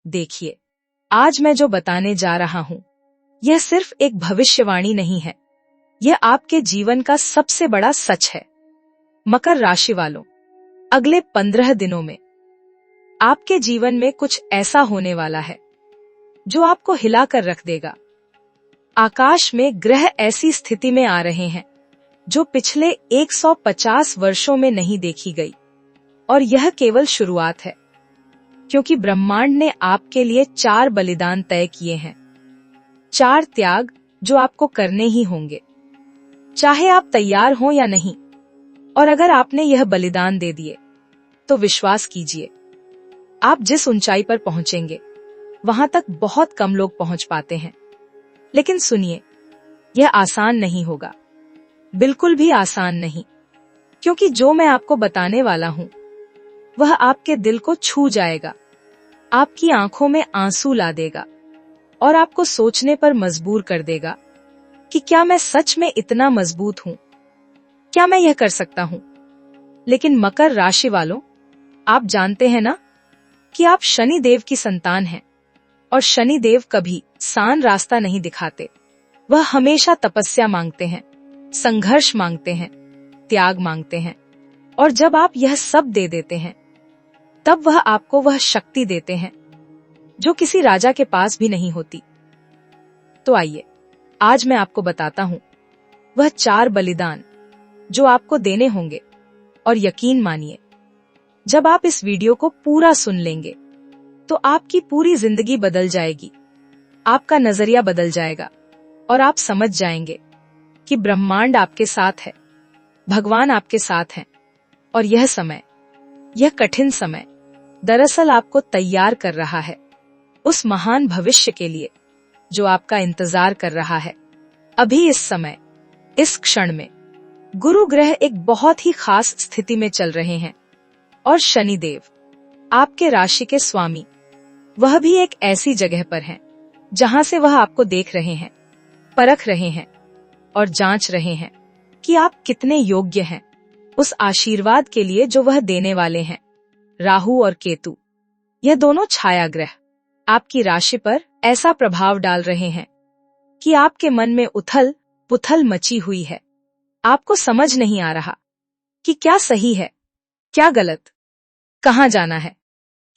देखिए, आज मैं जो बताने जा रहा हूँ, यह सिर्फ एक भविष्यवाणी नहीं है, यह आपके जीवन का सबसे बड़ा सच है। मकर राशि वालों, अगले 15 दिनों में आपके जीवन में कुछ ऐसा होने वाला है जो आपको हिलाकर रख देगा। आकाश में ग्रह ऐसी स्थिति में आ रहे हैं जो पिछले 150 वर्षों में नहीं देखी गई, और यह केवल शुरुआत है, क्योंकि ब्रह्मांड ने आपके लिए 4 बलिदान तय किए हैं। 4 त्याग जो आपको करने ही होंगे, चाहे आप तैयार हो या नहीं। और अगर आपने यह बलिदान दे दिए तो विश्वास कीजिए, आप जिस ऊंचाई पर पहुंचेंगे वहां तक बहुत कम लोग पहुंच पाते हैं। लेकिन सुनिए, यह आसान नहीं होगा, बिल्कुल भी आसान नहीं, क्योंकि जो मैं आपको बताने वाला हूं वह आपके दिल को छू जाएगा, आपकी आंखों में आंसू ला देगा और आपको सोचने पर मजबूर कर देगा कि क्या मैं सच में इतना मजबूत हूं, क्या मैं यह कर सकता हूं। लेकिन मकर राशि वालों, आप जानते हैं ना कि आप शनि देव की संतान हैं, और शनि देव कभी सान रास्ता नहीं दिखाते। वह हमेशा तपस्या मांगते हैं, संघर्ष मांगते हैं, त्याग मांगते हैं, और जब आप यह सब दे देते हैं तब वह आपको वह शक्ति देते हैं जो किसी राजा के पास भी नहीं होती। तो आइए, आज मैं आपको बताता हूं वह 4 बलिदान जो आपको देने होंगे। और यकीन मानिए, जब आप इस वीडियो को पूरा सुन लेंगे तो आपकी पूरी जिंदगी बदल जाएगी, आपका नजरिया बदल जाएगा और आप समझ जाएंगे कि ब्रह्मांड आपके साथ है, भगवान आपके साथ हैं, और यह समय, यह कठिन समय दरअसल आपको तैयार कर रहा है उस महान भविष्य के लिए जो आपका इंतजार कर रहा है। अभी इस समय, इस क्षण में गुरु ग्रह एक बहुत ही खास स्थिति में चल रहे हैं, और शनि देव, आपके राशि के स्वामी, वह भी एक ऐसी जगह पर हैं जहां से वह आपको देख रहे हैं, परख रहे हैं और जांच रहे हैं कि आप कितने योग्य हैं उस आशीर्वाद के लिए जो वह देने वाले हैं। राहु और केतु, यह दोनों छाया ग्रह आपकी राशि पर ऐसा प्रभाव डाल रहे हैं कि आपके मन में उथल पुथल मची हुई है। आपको समझ नहीं आ रहा कि क्या सही है, क्या गलत, कहां जाना है,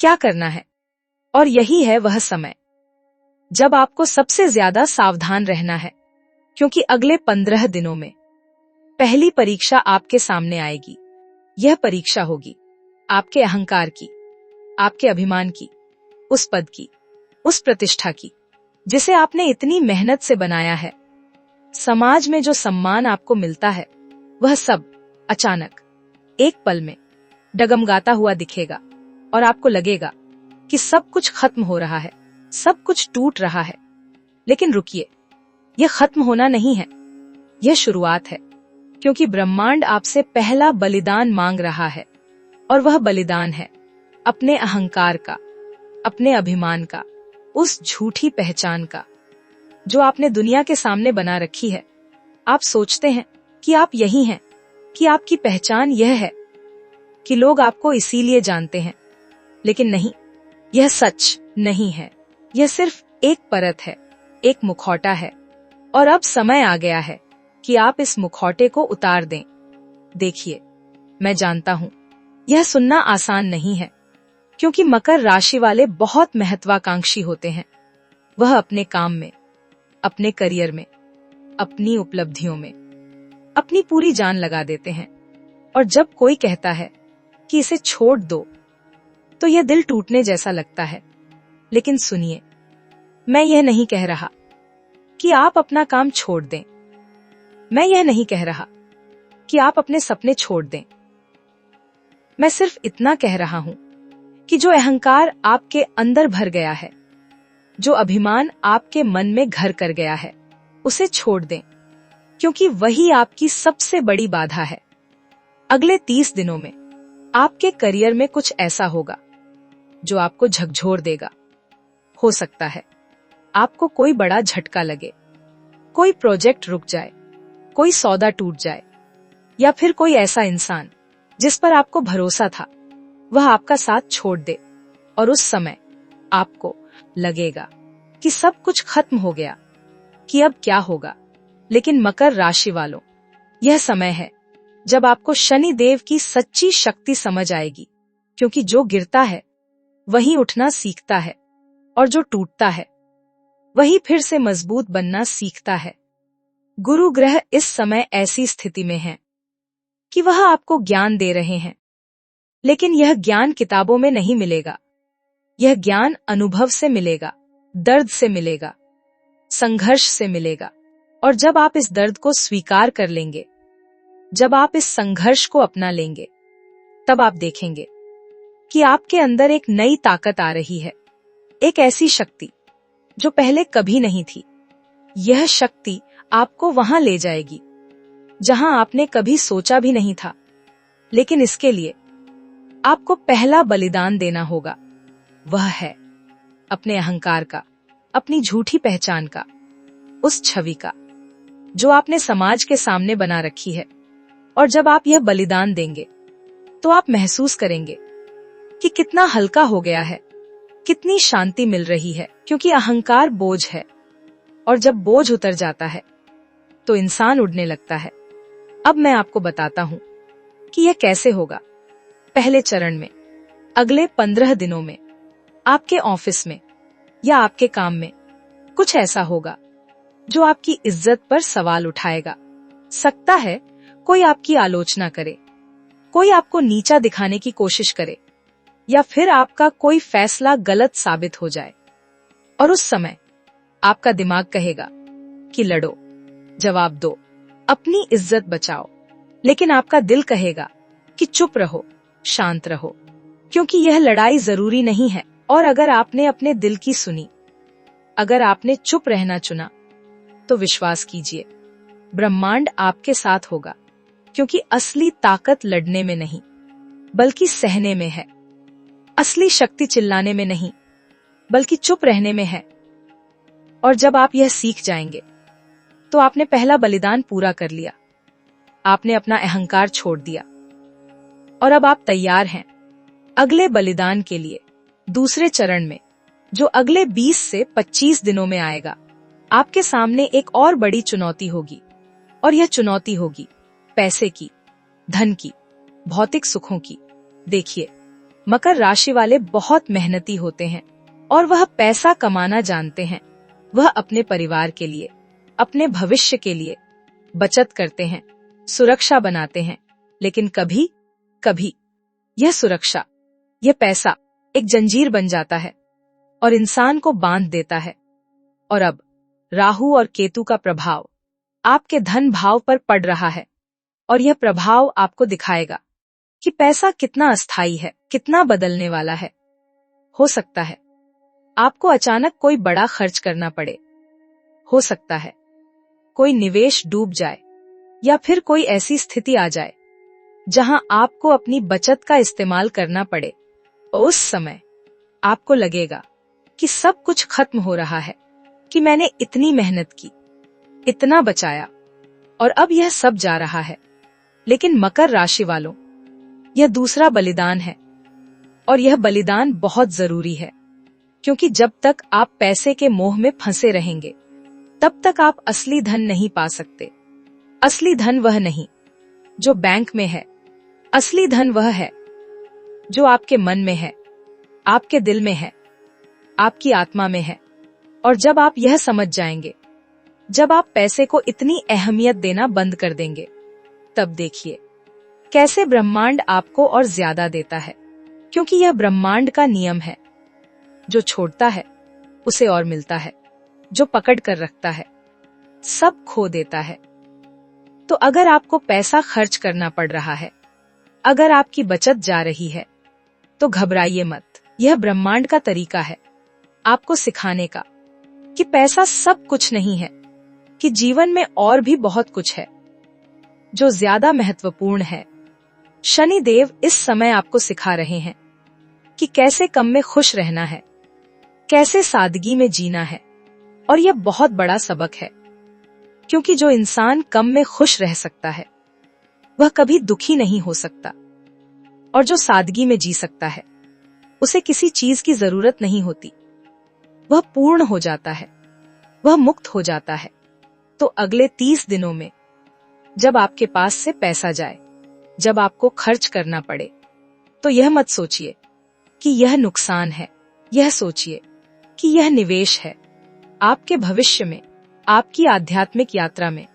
क्या करना है। और यही है वह समय जब आपको सबसे ज्यादा सावधान रहना है, क्योंकि अगले 15 दिनों में पहली परीक्षा आपके सामने आएगी। यह परीक्षा होगी आपके अहंकार की, आपके अभिमान की, उस पद की, उस प्रतिष्ठा की जिसे आपने इतनी मेहनत से बनाया है। समाज में जो सम्मान आपको मिलता है वह सब अचानक एक पल में डगमगाता हुआ दिखेगा, और आपको लगेगा कि सब कुछ खत्म हो रहा है, सब कुछ टूट रहा है। लेकिन रुकिए, यह खत्म होना नहीं है, यह शुरुआत है, क्योंकि ब्रह्मांड आपसे पहला बलिदान मांग रहा है। और वह बलिदान है अपने अहंकार का, अपने अभिमान का, उस झूठी पहचान का जो आपने दुनिया के सामने बना रखी है। आप सोचते हैं कि आप यही हैं, कि आपकी पहचान यह है, कि लोग आपको इसीलिए जानते हैं। लेकिन नहीं, यह सच नहीं है। यह सिर्फ एक परत है, एक मुखौटा है, और अब समय आ गया है कि आप इस मुखौटे को उतार दें। देखिए, मैं जानता हूं यह सुनना आसान नहीं है, क्योंकि मकर राशि वाले बहुत महत्वाकांक्षी होते हैं। वह अपने काम में, अपने करियर में, अपनी उपलब्धियों में अपनी पूरी जान लगा देते हैं, और जब कोई कहता है कि इसे छोड़ दो तो यह दिल टूटने जैसा लगता है। लेकिन सुनिए, मैं यह नहीं कह रहा कि आप अपना काम छोड़ दें, मैं यह नहीं कह रहा कि आप अपने सपने छोड़ दें। मैं सिर्फ इतना कह रहा हूं कि जो अहंकार आपके अंदर भर गया है, जो अभिमान आपके मन में घर कर गया है, उसे छोड़ दें, क्योंकि वही आपकी सबसे बड़ी बाधा है। अगले 30 दिनों में आपके करियर में कुछ ऐसा होगा जो आपको झकझोर देगा। हो सकता है आपको कोई बड़ा झटका लगे, कोई प्रोजेक्ट रुक जाए, कोई सौदा टूट जाए, या फिर कोई ऐसा इंसान जिस पर आपको भरोसा था वह आपका साथ छोड़ दे, और उस समय आपको लगेगा कि सब कुछ खत्म हो गया, कि अब क्या होगा। लेकिन मकर राशि वालों, यह समय है जब आपको शनि देव की सच्ची शक्ति समझ आएगी, क्योंकि जो गिरता है वही उठना सीखता है, और जो टूटता है वही फिर से मजबूत बनना सीखता है। गुरु ग्रह इस समय ऐसी स्थिति में है कि वह आपको ज्ञान दे रहे हैं, लेकिन यह ज्ञान किताबों में नहीं मिलेगा। यह ज्ञान अनुभव से मिलेगा, दर्द से मिलेगा, संघर्ष से मिलेगा। और जब आप इस दर्द को स्वीकार कर लेंगे, जब आप इस संघर्ष को अपना लेंगे, तब आप देखेंगे कि आपके अंदर एक नई ताकत आ रही है, एक ऐसी शक्ति जो पहले कभी नहीं थी। यह शक्ति आपको वहां ले जाएगी जहां आपने कभी सोचा भी नहीं था। लेकिन इसके लिए आपको पहला बलिदान देना होगा। वह है अपने अहंकार का, अपनी झूठी पहचान का, उस छवि का जो आपने समाज के सामने बना रखी है। और जब आप यह बलिदान देंगे तो आप महसूस करेंगे कि कितना हल्का हो गया है, कितनी शांति मिल रही है। क्योंकि अहंकार बोझ है, और जब बोझ उतर जाता है तो इंसान उड़ने लगता है। अब मैं आपको बताता हूं कि यह कैसे होगा। पहले चरण में अगले 15 दिनों में आपके ऑफिस में या आपके काम में कुछ ऐसा होगा जो आपकी इज्जत पर सवाल उठाएगा। सकता है कोई आपकी आलोचना करे, कोई आपको नीचा दिखाने की कोशिश करे, या फिर आपका कोई फैसला गलत साबित हो जाए। और उस समय आपका दिमाग कहेगा कि लड़ो, जवाब दो, अपनी इज्जत बचाओ। लेकिन आपका दिल कहेगा कि चुप रहो, शांत रहो, क्योंकि यह लड़ाई जरूरी नहीं है। और अगर आपने अपने दिल की सुनी, अगर आपने चुप रहना चुना, तो विश्वास कीजिए, ब्रह्मांड आपके साथ होगा। क्योंकि असली ताकत लड़ने में नहीं, बल्कि सहने में है। असली शक्ति चिल्लाने में नहीं, बल्कि चुप रहने में है। और जब आप यह सीख जाएंगे तो आपने पहला बलिदान पूरा कर लिया, आपने अपना अहंकार छोड़ दिया, और अब आप तैयार हैं अगले बलिदान के लिए। दूसरे चरण में, जो अगले 20 से 25 दिनों में आएगा, आपके सामने एक और बड़ी चुनौती होगी। और यह चुनौती होगी पैसे की, धन की, भौतिक सुखों की। देखिए, मकर राशि वाले बहुत मेहनती होते हैं और वह पैसा कमाना जानते हैं। वह अपने परिवार के लिए, अपने भविष्य के लिए बचत करते हैं, सुरक्षा बनाते हैं। लेकिन कभी कभी यह सुरक्षा, यह पैसा एक जंजीर बन जाता है और इंसान को बांध देता है। और अब राहु और केतु का प्रभाव आपके धन भाव पर पड़ रहा है, और यह प्रभाव आपको दिखाएगा कि पैसा कितना अस्थायी है, कितना बदलने वाला है। हो सकता है आपको अचानक कोई बड़ा खर्च करना पड़े, हो सकता है कोई निवेश डूब जाए, या फिर कोई ऐसी स्थिति आ जाए जहां आपको अपनी बचत का इस्तेमाल करना पड़े। उस समय आपको लगेगा कि सब कुछ खत्म हो रहा है, कि मैंने इतनी मेहनत की, इतना बचाया, और अब यह सब जा रहा है। लेकिन मकर राशि वालों, यह दूसरा बलिदान है, और यह बलिदान बहुत जरूरी है। क्योंकि जब तक आप पैसे के मोह में फंसे रहेंगे, तब तक आप असली धन नहीं पा सकते। असली धन वह नहीं जो बैंक में है, असली धन वह है जो आपके मन में है, आपके दिल में है, आपकी आत्मा में है। और जब आप यह समझ जाएंगे, जब आप पैसे को इतनी अहमियत देना बंद कर देंगे, तब देखिए कैसे ब्रह्मांड आपको और ज्यादा देता है। क्योंकि यह ब्रह्मांड का नियम है, जो छोड़ता है उसे और मिलता है, जो पकड़ कर रखता है सब खो देता है। तो अगर आपको पैसा खर्च करना पड़ रहा है, अगर आपकी बचत जा रही है, तो घबराइए मत। यह ब्रह्मांड का तरीका है आपको सिखाने का कि पैसा सब कुछ नहीं है, कि जीवन में और भी बहुत कुछ है जो ज्यादा महत्वपूर्ण है। शनि देव इस समय आपको सिखा रहे हैं कि कैसे कम में खुश रहना है, कैसे सादगी में जीना है। और यह बहुत बड़ा सबक है, क्योंकि जो इंसान कम में खुश रह सकता है, वह कभी दुखी नहीं हो सकता। और जो सादगी में जी सकता है, उसे किसी चीज की जरूरत नहीं होती। वह पूर्ण हो जाता है, वह मुक्त हो जाता है। तो अगले 30 दिनों में जब आपके पास से पैसा जाए, जब आपको खर्च करना पड़े, तो यह मत सोचिए कि यह नुकसान है, यह सोचिए कि यह निवेश है आपके भविष्य में, आपकी आध्यात्मिक यात्रा में।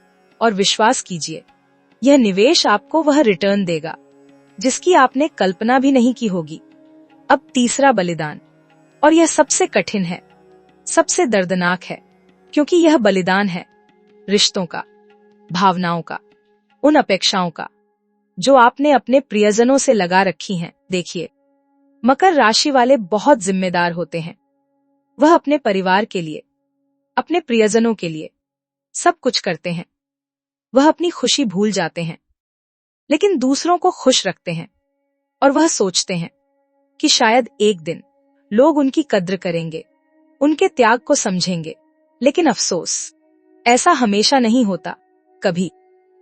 और विश्वास कीजिए, यह निवेश आपको वह रिटर्न देगा जिसकी आपने कल्पना भी नहीं की होगी। अब तीसरा बलिदान, और यह सबसे कठिन है, सबसे दर्दनाक है, क्योंकि यह बलिदान है रिश्तों का, भावनाओं का, उन अपेक्षाओं का जो आपने अपने प्रियजनों से लगा रखी हैं। देखिए, मकर राशि वाले बहुत जिम्मेदार होते हैं। वह अपने परिवार के लिए, अपने प्रियजनों के लिए सब कुछ करते हैं। वह अपनी खुशी भूल जाते हैं, लेकिन दूसरों को खुश रखते हैं। और वह सोचते हैं कि शायद एक दिन लोग उनकी कद्र करेंगे, उनके त्याग को समझेंगे। लेकिन अफसोस, ऐसा हमेशा नहीं होता। कभी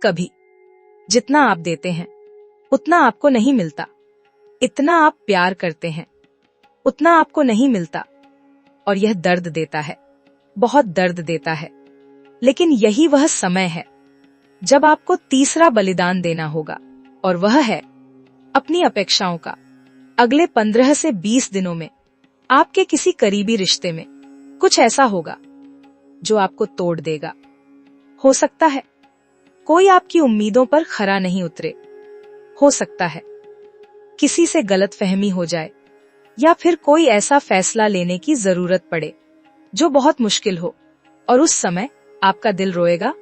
कभी जितना आप देते हैं उतना आपको नहीं मिलता, इतना आप प्यार करते हैं उतना आपको नहीं मिलता। और यह दर्द देता है, बहुत दर्द देता है। लेकिन यही वह समय है जब आपको तीसरा बलिदान देना होगा, और वह है अपनी अपेक्षाओं का। अगले 15 से 20 दिनों में आपके किसी करीबी रिश्ते में कुछ ऐसा होगा जो आपको तोड़ देगा। हो सकता है कोई आपकी उम्मीदों पर खरा नहीं उतरे, हो सकता है किसी से गलतफहमी हो जाए, या फिर कोई ऐसा फैसला लेने की जरूरत पड़े जो बहुत मुश्किल हो। और उस समय आपका दिल रोएगा,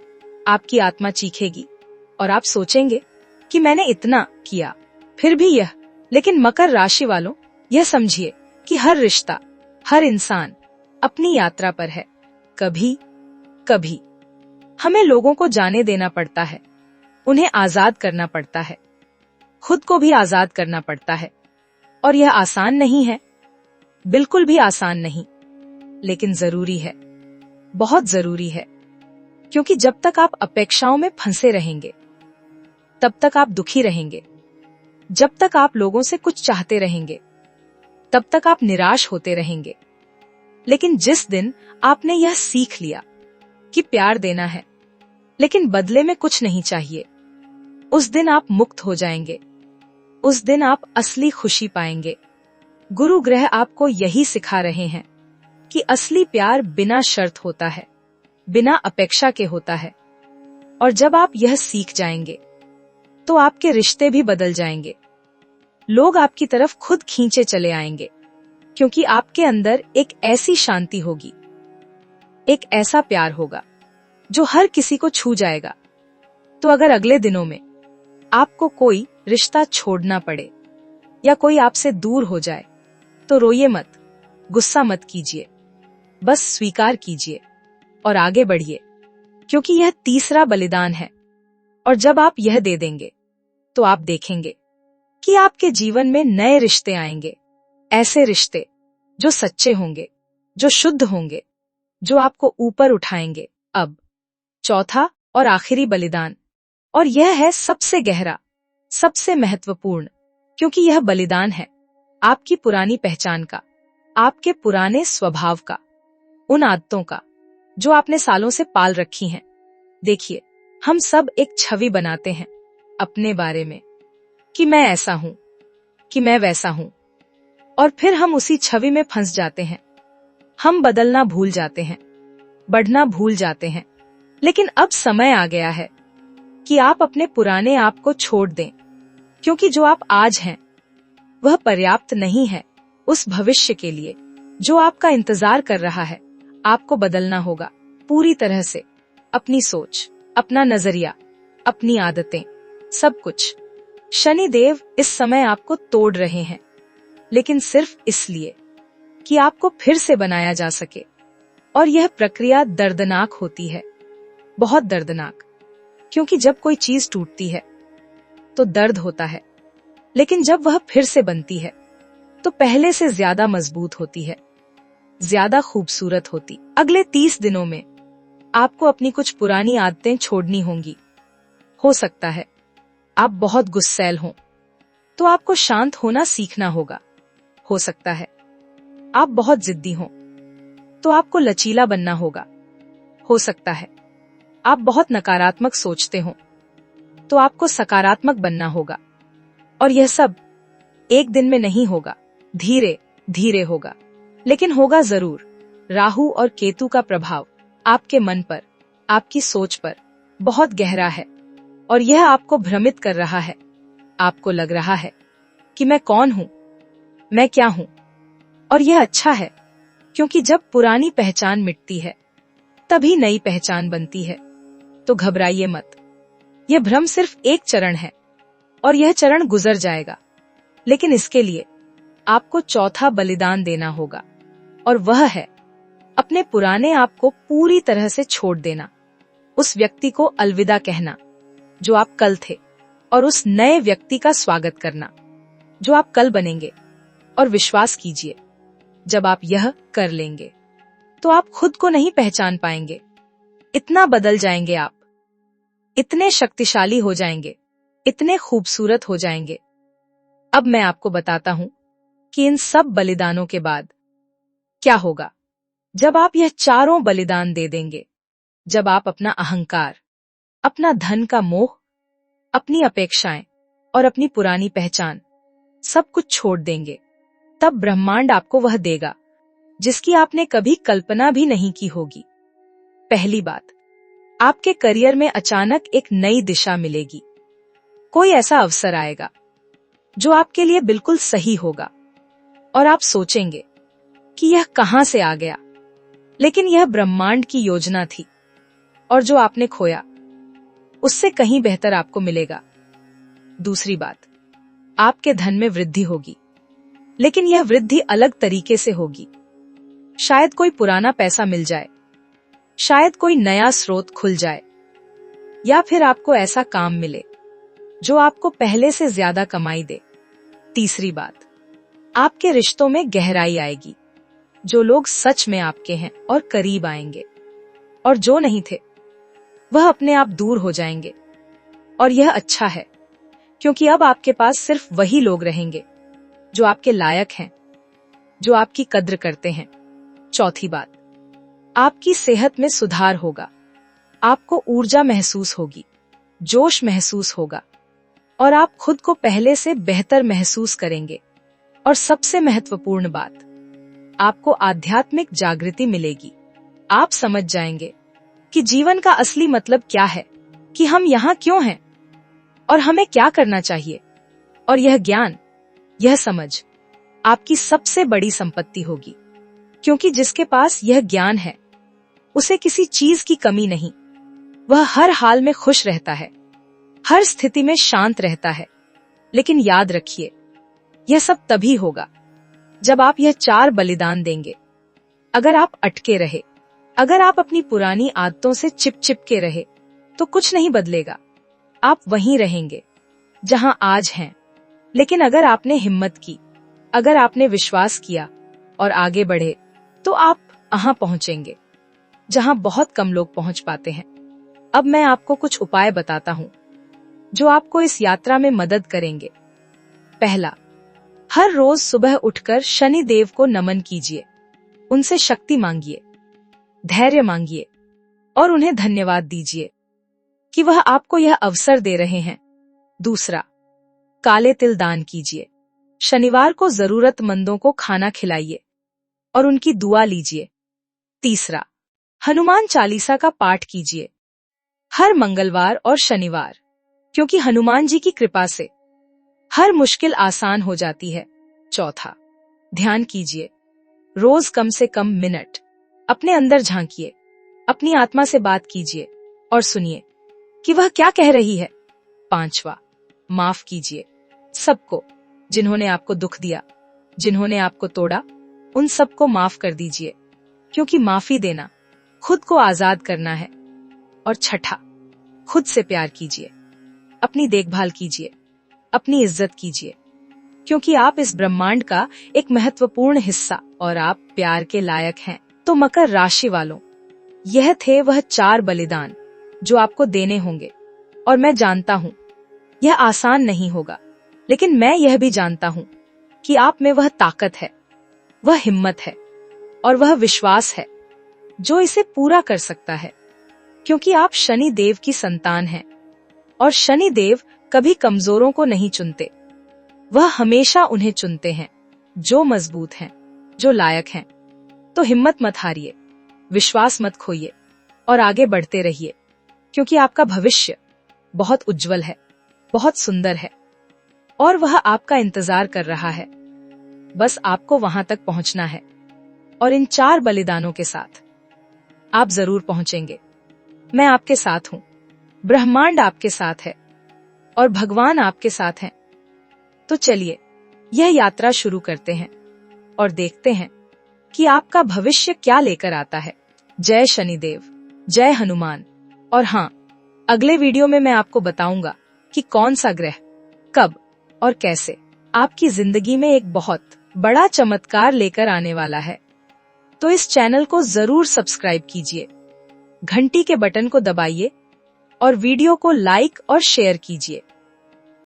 आपकी आत्मा चीखेगी, और आप सोचेंगे कि मैंने इतना किया फिर भी यह। लेकिन मकर राशि वालों, यह समझिए कि हर रिश्ता, हर इंसान अपनी यात्रा पर है। कभी कभी हमें लोगों को जाने देना पड़ता है, उन्हें आजाद करना पड़ता है, खुद को भी आजाद करना पड़ता है। और यह आसान नहीं है, बिल्कुल भी आसान नहीं, लेकिन जरूरी है, बहुत जरूरी है। क्योंकि जब तक आप अपेक्षाओं में फंसे रहेंगे, तब तक आप दुखी रहेंगे। जब तक आप लोगों से कुछ चाहते रहेंगे, तब तक आप निराश होते रहेंगे। लेकिन जिस दिन आपने यह सीख लिया कि प्यार देना है, लेकिन बदले में कुछ नहीं चाहिए, उस दिन आप मुक्त हो जाएंगे। उस दिन आप असली खुशी पाएंगे। गुरु ग्रह आपको यही सिखा रहे हैं कि असली प्यार बिना शर्त होता है, बिना अपेक्षा के होता है। और जब आप यह सीख जाएंगे, तो आपके रिश्ते भी बदल जाएंगे। लोग आपकी तरफ खुद खींचे चले आएंगे, क्योंकि आपके अंदर एक ऐसी शांति होगी, एक ऐसा प्यार होगा जो हर किसी को छू जाएगा। तो अगर अगले दिनों में आपको कोई रिश्ता छोड़ना पड़े, या कोई आपसे दूर हो जाए, तो रोइए मत, गुस्सा मत कीजिए, बस स्वीकार कीजिए और आगे बढ़िए। क्योंकि यह तीसरा बलिदान है, और जब आप यह दे देंगे, तो आप देखेंगे कि आपके जीवन में नए रिश्ते आएंगे। ऐसे रिश्ते जो सच्चे होंगे, जो शुद्ध होंगे, जो आपको ऊपर उठाएंगे। अब चौथा और आखिरी बलिदान, और यह है सबसे गहरा, सबसे महत्वपूर्ण, क्योंकि यह बलिदान है आपकी पुरानी पहचान का, आपके पुराने स्वभाव का, उन आदतों का जो आपने सालों से पाल रखी हैं। देखिए, हम सब एक छवि बनाते हैं अपने बारे में कि मैं ऐसा हूं, कि मैं वैसा हूं, और फिर हम उसी छवि में फंस जाते हैं। हम बदलना भूल जाते हैं, बढ़ना भूल जाते हैं। लेकिन अब समय आ गया है कि आप अपने पुराने आप को छोड़ दें, क्योंकि जो आप आज हैं वह पर्याप्त नहीं है उस भविष्य के लिए जो आपका इंतजार कर रहा है। आपको बदलना होगा पूरी तरह से, अपनी सोच, अपना नजरिया, अपनी आदतें, सब कुछ। शनिदेव इस समय आपको तोड़ रहे हैं, लेकिन सिर्फ इसलिए कि आपको फिर से बनाया जा सके। और यह प्रक्रिया दर्दनाक होती है, बहुत दर्दनाक, क्योंकि जब कोई चीज टूटती है तो दर्द होता है, लेकिन जब वह फिर से बनती है तो पहले से ज्यादा मजबूत होती है, ज्यादा खूबसूरत होती। अगले 30 दिनों में आपको अपनी कुछ पुरानी आदतें छोड़नी होंगी। हो सकता है आप बहुत गुस्सैल हों, तो आपको शांत होना सीखना होगा। हो सकता है आप बहुत जिद्दी हों, तो आपको लचीला बनना होगा। हो सकता है आप बहुत नकारात्मक सोचते हो, तो आपको सकारात्मक बनना होगा। और यह सब एक दिन में नहीं होगा, धीरे धीरे होगा, लेकिन होगा जरूर। राहु और केतु का प्रभाव आपके मन पर, आपकी सोच पर बहुत गहरा है और यह आपको भ्रमित कर रहा है। आपको लग रहा है कि मैं कौन हूं, मैं क्या हूं। और यह अच्छा है, क्योंकि जब पुरानी पहचान मिटती है तभी नई पहचान बनती है। तो घबराइए मत। यह भ्रम सिर्फ एक चरण है और यह चरण गुजर जाएगा। लेकिन इसके लिए आपको चौथा बलिदान देना होगा, और वह है अपने पुराने आप को पूरी तरह से छोड़ देना। उस व्यक्ति को अलविदा कहना जो आप कल थे, और उस नए व्यक्ति का स्वागत करना जो आप कल बनेंगे। और विश्वास कीजिए, जब आप यह कर लेंगे तो आप खुद को नहीं पहचान पाएंगे। इतना बदल जाएंगे आप, इतने शक्तिशाली हो जाएंगे, इतने खूबसूरत हो जाएंगे। अब मैं आपको बताता हूं कि इन सब बलिदानों के बाद क्या होगा। जब आप यह चारों बलिदान दे देंगे, जब आप अपना अहंकार, अपना धन का मोह, अपनी अपेक्षाएं और अपनी पुरानी पहचान सब कुछ छोड़ देंगे, तब ब्रह्मांड आपको वह देगा जिसकी आपने कभी कल्पना भी नहीं की होगी। पहली बात, आपके करियर में अचानक एक नई दिशा मिलेगी। कोई ऐसा अवसर आएगा जो आपके लिए बिल्कुल सही होगा और आप सोचेंगे कि यह कहां से आ गया, लेकिन यह ब्रह्मांड की योजना थी। और जो आपने खोया उससे कहीं बेहतर आपको मिलेगा। दूसरी बात, आपके धन में वृद्धि होगी, लेकिन यह वृद्धि अलग तरीके से होगी। शायद कोई पुराना पैसा मिल जाए, शायद कोई नया स्रोत खुल जाए, या फिर आपको ऐसा काम मिले जो आपको पहले से ज्यादा कमाई दे। तीसरी बात, आपके रिश्तों में गहराई आएगी। जो लोग सच में आपके हैं और करीब आएंगे, और जो नहीं थे वह अपने आप दूर हो जाएंगे। और यह अच्छा है, क्योंकि अब आपके पास सिर्फ वही लोग रहेंगे जो आपके लायक हैं, जो आपकी कद्र करते हैं। चौथी बात, आपकी सेहत में सुधार होगा। आपको ऊर्जा महसूस होगी, जोश महसूस होगा, और आप खुद को पहले से बेहतर महसूस करेंगे। और सबसे महत्वपूर्ण बात, आपको आध्यात्मिक जागृति मिलेगी। आप समझ जाएंगे कि जीवन का असली मतलब क्या है, कि हम यहाँ क्यों हैं और हमें क्या करना चाहिए। और यह ज्ञान, यह समझ आपकी सबसे बड़ी संपत्ति होगी, क्योंकि जिसके पास यह ज्ञान है उसे किसी चीज की कमी नहीं। वह हर हाल में खुश रहता है, हर स्थिति में शांत रहता है। लेकिन याद रखिए, यह सब तभी होगा जब आप यह 4 बलिदान देंगे। अगर आप अटके रहे, अगर आप अपनी पुरानी आदतों से चिप के रहे, तो कुछ नहीं बदलेगा। आप वहीं रहेंगे जहां आज हैं। लेकिन अगर आपने हिम्मत की, अगर आपने विश्वास किया और आगे बढ़े, तो आप वहां पहुंचेंगे जहां बहुत कम लोग पहुंच पाते हैं। अब मैं आपको कुछ उपाय बताता हूं जो आपको इस यात्रा में मदद करेंगे। पहला, हर रोज सुबह उठकर शनि देव को नमन कीजिए। उनसे शक्ति मांगिए, धैर्य मांगिए और उन्हें धन्यवाद दीजिए कि वह आपको यह अवसर दे रहे हैं। दूसरा, काले तिल दान कीजिए। शनिवार को जरूरतमंदों को खाना खिलाइए और उनकी दुआ लीजिए। तीसरा, हनुमान चालीसा का पाठ कीजिए हर मंगलवार और शनिवार, क्योंकि हनुमान जी की कृपा से हर मुश्किल आसान हो जाती है। चौथा, ध्यान कीजिए। रोज कम से कम मिनट अपने अंदर झांकिए, अपनी आत्मा से बात कीजिए और सुनिए कि वह क्या कह रही है। पांचवा, माफ कीजिए सबको जिन्होंने आपको दुख दिया, जिन्होंने आपको तोड़ा, उन सबको माफ कर दीजिए, क्योंकि माफी देना खुद को आजाद करना है। और छठा, खुद से प्यार कीजिए, अपनी देखभाल कीजिए, अपनी इज्जत कीजिए, क्योंकि आप इस ब्रह्मांड का एक महत्वपूर्ण हिस्सा और आप प्यार के लायक हैं। तो मकर राशि वालों, यह थे वह 4 बलिदान जो आपको देने होंगे। और मैं जानता हूं यह आसान नहीं होगा, लेकिन मैं यह भी जानता हूं कि आप में वह ताकत है, वह हिम्मत है और वह विश्वास है जो इसे पूरा कर सकता है, क्योंकि आप शनि देव की संतान हैं और शनि देव कभी कमजोरों को नहीं चुनते। वह हमेशा उन्हें चुनते हैं जो मजबूत हैं, जो लायक हैं। तो हिम्मत मत हारिए, विश्वास मत खोइए और आगे बढ़ते रहिए, क्योंकि आपका भविष्य बहुत उज्जवल है, बहुत सुंदर है और वह आपका इंतजार कर रहा है। बस आपको वहां तक पहुंचना है और इन 4 बलिदानों के साथ आप जरूर पहुंचेंगे। मैं आपके साथ हूं, ब्रह्मांड आपके साथ है और भगवान आपके साथ हैं। तो चलिए यह यात्रा शुरू करते हैं और देखते हैं कि आपका भविष्य क्या लेकर आता है। जय शनिदेव, जय हनुमान। और हाँ, अगले वीडियो में मैं आपको बताऊंगा कि कौन सा ग्रह कब और कैसे आपकी जिंदगी में एक बहुत बड़ा चमत्कार लेकर आने वाला है। तो इस चैनल को जरूर सब्सक्राइब कीजिए, घंटी के बटन को दबाइए और वीडियो को लाइक और शेयर कीजिए।